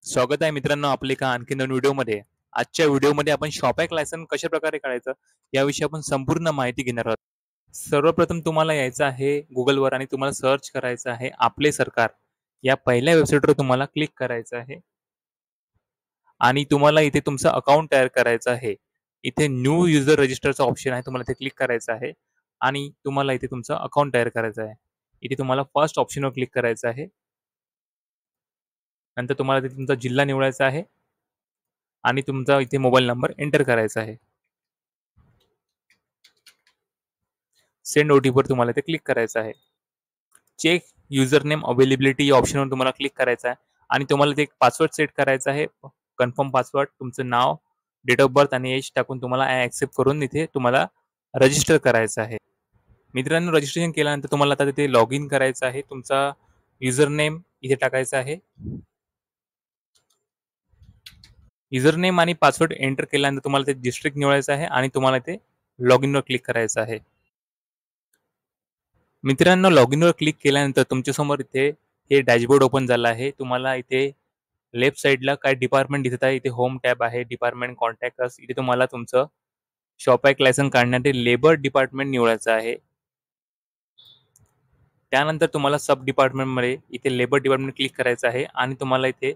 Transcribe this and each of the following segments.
स्वागत आहे मित्रांनो आपल्या एका आणखी नवीन व्हिडिओमध्ये. आजच्या व्हिडिओमध्ये आपण शॉपॅक लायसन कशा प्रकारे काढायचं याविषयी आपण संपूर्ण माहिती घेणार आहोत. सर्वप्रथम तुम्हाला यायचं आहे Googleवर आणि तुम्हाला सर्च करायचं आहे आपले सरकार. या पहिल्या वेबसाईटवर तुम्हाला क्लिक करायचं आहे आणि तुम्हाला इथे तुमचं अकाउंट तयार करायचं आहे. इथे न्यू युजर रजिस्टरचा ऑप्शन आहे. तुम्हाला इथे क्लिक करायचं आहे आणि तुम्हाला इथे तुमचं अकाउंट तयार करायचं आहे. इथे तुम्हाला फर्स्ट ऑप्शनवर क्लिक करायचं आहे. नंतर तुम्हाला तिथे तुमचा जिल्हा निवडायचा आहे आणि तुमचा इथे मोबाईल नंबर एंटर करायचा आहे. सेंड ओ-टी-पीवर तुम्हाला इथे क्लिक करायचं आहे. चेक युजर नेम अवेलेबिलिटी या ऑप्शनवर तुम्हाला क्लिक करायचं आहे आणि तुम्हाला ते एक पासवर्ड सेट करायचा आहे. कन्फर्म पासवर्ड, तुमचं नाव, डेट ऑफ बर्थ आणि एज टाकून तुम्हाला ॲक्सेप्ट करून इथे तुम्हाला रजिस्टर करायचं आहे. मित्रांनो, रजिस्ट्रेशन केल्यानंतर तुम्हाला आता तिथे लॉग इन करायचं आहे. तुमचा युजर नेम इथे टाकायचा आहे. युजर नेम आणि पासवर्ड एंटर केल्यानंतर तुम्हाला ते डिस्ट्रिक्ट निवडायचं आहे आणि तुम्हाला ते लॉग इनवर क्लिक करायचं आहे. मित्रांनो, लॉग इनवर क्लिक केल्यानंतर तुमच्यासमोर इथे हे डॅशबोर्ड ओपन झालं आहे. तुम्हाला इथे लेफ्ट साइडला काय डिपार्टमेंट दिसत आहे. इथे होम टॅब आहे, डिपार्टमेंट कॉन्टॅक्ट अस. इथे तुम्हाला तुमचं शॉपॅक लायसन काढण्यासाठी लेबर डिपार्टमेंट निवडायचं आहे. त्यानंतर तुम्हाला सब डिपार्टमेंटमध्ये इथे लेबर डिपार्टमेंट क्लिक करायचं आहे आणि तुम्हाला इथे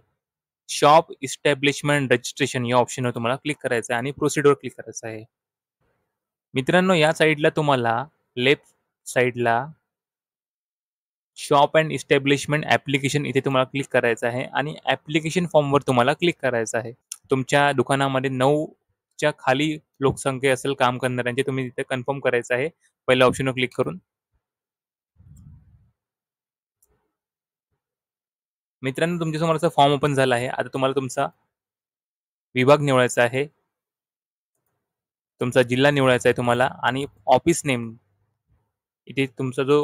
शॉप इस्टॅब्लिशमेंट रजिस्ट्रेशन या ऑप्शनवर तुम्हाला क्लिक करायचं आहे आणि प्रोसीडवर क्लिक करायचं आहे. मित्रांनो, या साइडला तुम्हाला लेफ्ट साइडला शॉप अँड इस्टॅब्लिशमेंट ॲप्लिकेशन इथे तुम्हाला क्लिक करायचं आहे आणि ॲप्लिकेशन फॉर्मवर तुम्हाला क्लिक करायचं आहे. तुमच्या दुकानामध्ये 9च्या खाली लोकसंख्या असेल काम करणाऱ्यांचे, तुम्ही तिथे कन्फर्म करायचं आहे पहिल्या ऑप्शनवर क्लिक करून. मित्रांनो, तुमच्यासमोर असा फॉर्म ओपन झाला आहे. आता तुम्हाला तुमचा विभाग निवडायचा आहे. तुमचा जिल्हा निवडायचा आहे तुम्हाला आणि ऑफिस नेम इथे तुमचा जो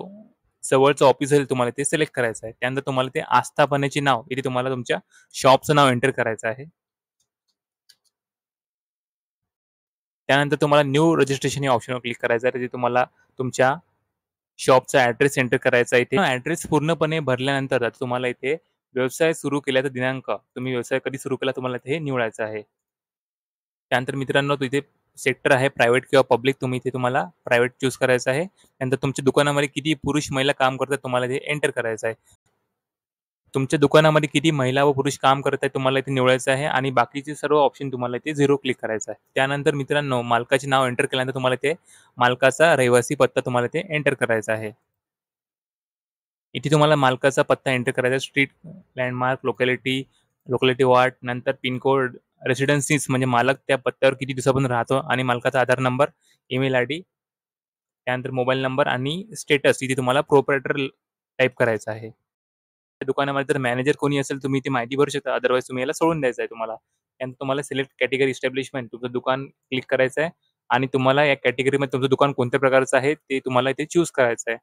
जवळचं ऑफिस असेल तुम्हाला ते सिलेक्ट करायचं आहे. त्यानंतर तुम्हाला ते आस्थापनेचे नाव इथे तुम्हाला तुमच्या शॉपचं नाव एंटर करायचं आहे. त्यानंतर तुम्हाला न्यू रजिस्ट्रेशन या ऑप्शनवर क्लिक करायचं आहे. तिथे तुम्हाला तुमच्या शॉपचा ॲड्रेस एंटर करायचा आहे. इथे ॲड्रेस पूर्णपणे भरल्यानंतर आता तुम्हाला इथे व्यवसाय सुरू केल्याचा दिनांक, तुम्ही व्यवसाय कधी सुरू केला तुम्हाला इथे निवडायचा आहे. त्यानंतर मित्रांनो, तिथे सेक्टर आहे प्रायव्हेट किंवा पब्लिक, तुम्ही इथे तुम्हाला प्रायव्हेट चूज करायचं आहे. त्यानंतर तुमच्या दुकानामध्ये किती पुरुष महिला काम करतात तुम्हाला इथे एंटर करायचं आहे. तुमच्या दुकानामध्ये किती महिला व पुरुष काम करत आहेत तुम्हाला इथे निवडायचं आहे आणि बाकीचे सर्व ऑप्शन तुम्हाला इथे 0 क्लिक करायचं आहे. त्यानंतर मित्रांनो, मालकाचे नाव एंटर केल्यानंतर तुम्हाला इथे मालकाचा रहिवासी पत्ता तुम्हाला इथे एंटर करायचा आहे. इथे तुम्हाला मालकाचा पत्ता एंटर करायचा आहे. Street, landmark, locality, locality ward, नंतर पिनकोड, रेसिडेन्सीज म्हणजे मालक त्या पत्त्यावर किती दिवसापासून राहतो आणि मालकाचा आधार नंबर, ईमेल आयडी, त्यानंतर मोबाईल नंबर आणि स्टेटस इथे तुम्हाला प्रोप्रायटर टाइप करायचं आहे. त्या दुकानामध्ये जर मॅनेजर कोणी असेल तुम्ही ती माहिती भरू शकता. अदरवाईज तुम्ही याला सोडून द्यायचं आहे तुम्हाला. त्यानंतर तुम्हाला सिलेक्ट कॅटेगरी इस्टॅब्लिशमेंट तुमचं दुकान क्लिक करायचं आहे आणि तुम्हाला या कॅटेगरीमध्ये तुमचं दुकान कोणत्या प्रकारचं आहे ते तुम्हाला इथे चूज करायचं आहे.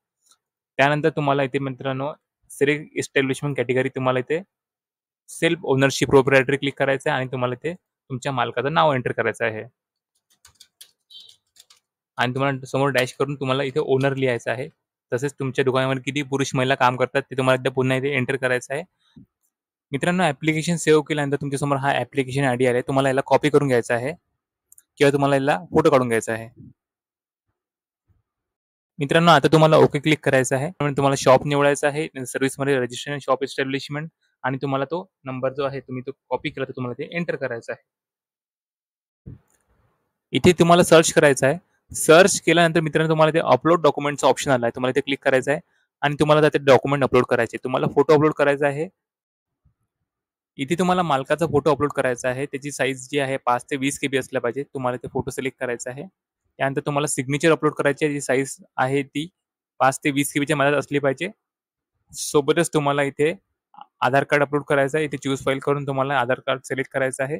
त्यानंतर तुम्हाला इथे मित्रांनो सिलेक्ट इस्टॅब्लिशमेंट कॅटेगरी तुम्हाला इथे सेल्फ ओनरशिप प्रोप्रायटरी क्लिक करायचं आहे आणि तुम्हाला इथे तुमच्या मालकाचं नाव एंटर करायचं आहे. आणि तुम्हाला समोर डॅश करून तुम्हाला इथे ओनर लिहायचं आहे. तसेच तुमच्या दुकानामध्ये किती पुरुष महिला काम करतात ते तुम्हाला इथे पुन्हा इथे एंटर करायचं आहे. मित्रांनो, ॲप्लिकेशन सेव्ह केल्यानंतर तुमच्यासमोर हा ॲप्लिकेशन आयडी आला आहे. तुम्हाला याला कॉपी करून घ्यायचा आहे किंवा तुम्हाला याला फोटो काढून घ्यायचा आहे. मित्रांनो, आता तुम्हाला ओके क्लिक करायचं आहे. त्यामुळे तुम्हाला शॉप निवडायचा आहे. सर्व्हिसमध्ये रजिस्ट्रेशन, शॉप इस्टॅब्लिशमेंट आणि तुम्हाला तो नंबर जो आहे तुम्ही तो कॉपी केला तर तुम्हाला ते एंटर करायचा आहे. इथे तुम्हाला सर्च करायचं आहे. सर्च केल्यानंतर मित्रांनो तुम्हाला ते अपलोड डॉक्युमेंटचा ऑप्शन आला आहे. तुम्हाला इथे क्लिक करायचं आहे आणि तुम्हाला ते डॉक्युमेंट अपलोड करायचे. तुम्हाला फोटो अपलोड करायचा आहे. इथे तुम्हाला मालकाचा फोटो अपलोड करायचा आहे. त्याची साईज जी आहे 5 ते 20 केबी असल्या पाहिजे. तुम्हाला ते फोटो सिलेक्ट करायचा आहे. त्यानंतर तुम्हाला सिग्नेचर अपलोड करायची आहे. जी साईज आहे ती 5 ते 20 केबीच्या मध्यात असली पाहिजे. सोबतच तुम्हाला इथे आधार कार्ड अपलोड करायचं आहे. इथे चूज फाईल करून तुम्हाला आधार कार्ड सिलेक्ट करायचं आहे.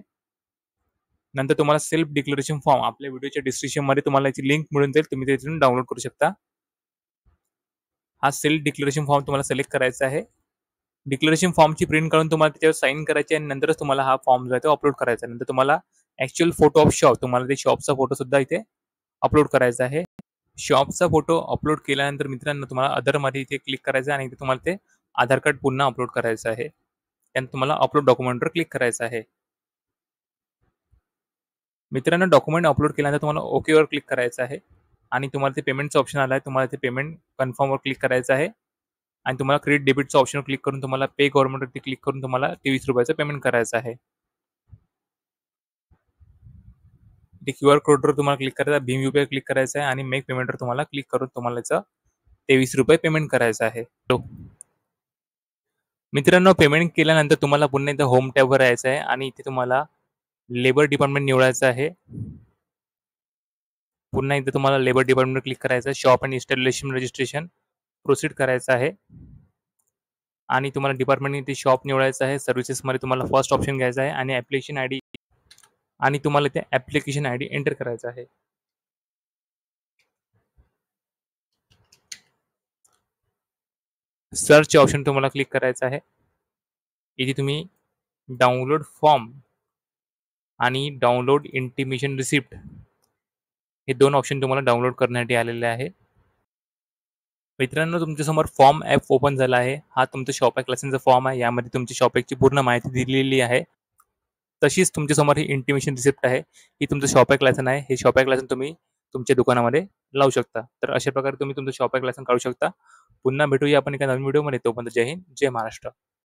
नंतर तुम्हाला सेल्फ डिक्लेरेशन फॉर्म आपल्या व्हिडिओच्या डिस्क्रिप्शनमध्ये तुम्हाला याची लिंक मिळून जाईल. तुम्ही तिथून डाउनलोड करू शकता. हा सेल्फ डिक्लेरेशन फॉर्म तुम्हाला सिलेक्ट करायचा आहे. डिक्लेरेशन फॉर्मची प्रिंट काढून तुम्हाला त्याच्यावर साइन करायची आणि नंतरच तुम्हाला हा फॉर्म जो आहे तो अपलोड करायचा आहे. नंतर तुम्हाला ॲक्चुअल फोटो ऑफ शॉप तुम्हाला ते शॉपचा फोटो सुद्धा इथे अपलोड करायचा आहे. शॉपचा फोटो अपलोड केल्यानंतर मित्रांनो तुम्हाला अदरमध्ये इथे क्लिक करायचं आहे आणि इथे तुम्हाला ते आधार कार्ड पुन्हा अपलोड करायचं आहे. त्यानंतर तुम्हाला अपलोड डॉक्युमेंटवर क्लिक करायचं आहे. मित्रांनो, डॉक्युमेंट अपलोड केल्यानंतर तुम्हाला ओकेवर क्लिक करायचं आहे आणि तुम्हाला ते पेमेंटचं ऑप्शन आलं आहे. तुम्हाला ते पेमेंट कन्फर्मवर क्लिक करायचं आहे आणि तुम्हाला क्रेडिट डेबिटचं ऑप्शनवर क्लिक करून तुम्हाला पे गव्हर्नमेंटवरती क्लिक करून तुम्हाला ₹23 पेमेंट करायचं आहे. ते क्यूआर कोडवर तुम्हाला क्लिक करायचं आहे, भीम यूपीआय क्लिक करायचं आहे आणि मेक पेमेंटवर तुम्हाला क्लिक करून तुम्हाला याचं ₹23 पेमेंट करायचं आहे. मित्रांनो, पेमेंट केल्यानंतर तुम्हाला पुन्हा एकदा होम टॅबवर यायचं आहे आणि इथे तुम्हाला लेबर डिपार्टमेंट निवडायचं आहे. पुन्हा एकदा तुम्हाला लेबर डिपार्टमेंटवर क्लिक करायचं आहे. Shop and installation registration proceed करायचं आहे आणि तुम्हाला डिपार्टमेंट इथे शॉप निवडायचं आहे. सर्व्हिसेसमध्ये तुम्हाला फर्स्ट ऑप्शन घ्यायचा आहे आणि ॲप्लिकेशन आयडी आणि तुम्हाला ते ॲप्लिकेशन आयडी एंटर करायचा आहे. सर्च ऑप्शन तुम्हाला क्लिक करायचं आहे. इथे तुम्ही डाउनलोड फॉर्म आणि डाउनलोड इंटिमेशन रिसिप्ट हे 2 ऑप्शन तुम्हाला डाउनलोड करण्यासाठी आलेले आहे. मित्रांनो, तुमच्यासमोर फॉर्म ॲप ओपन झाला आहे. हा तुमचा शॉपॅक लायसन्सचा फॉर्म आहे. यामध्ये तुमची शॉपॅकची पूर्ण माहिती दिलेली आहे. तशीच तुमच्यासमोर ही इंटिमेशन रिसिप्ट आहे. ही तुमचं शॉपॅक लायसन आहे. हे शॉपॅक लायसन तुम्ही तुमच्या दुकानामध्ये लावू शकता. तर अशा प्रकारे तुम्ही तुमचं शॉपॅक लायसन काढू शकता. पुन्हा भेटूया आपण एका नवीन व्हिडिओमध्ये. तोपर्यंत जय हिंद, जय महाराष्ट्र.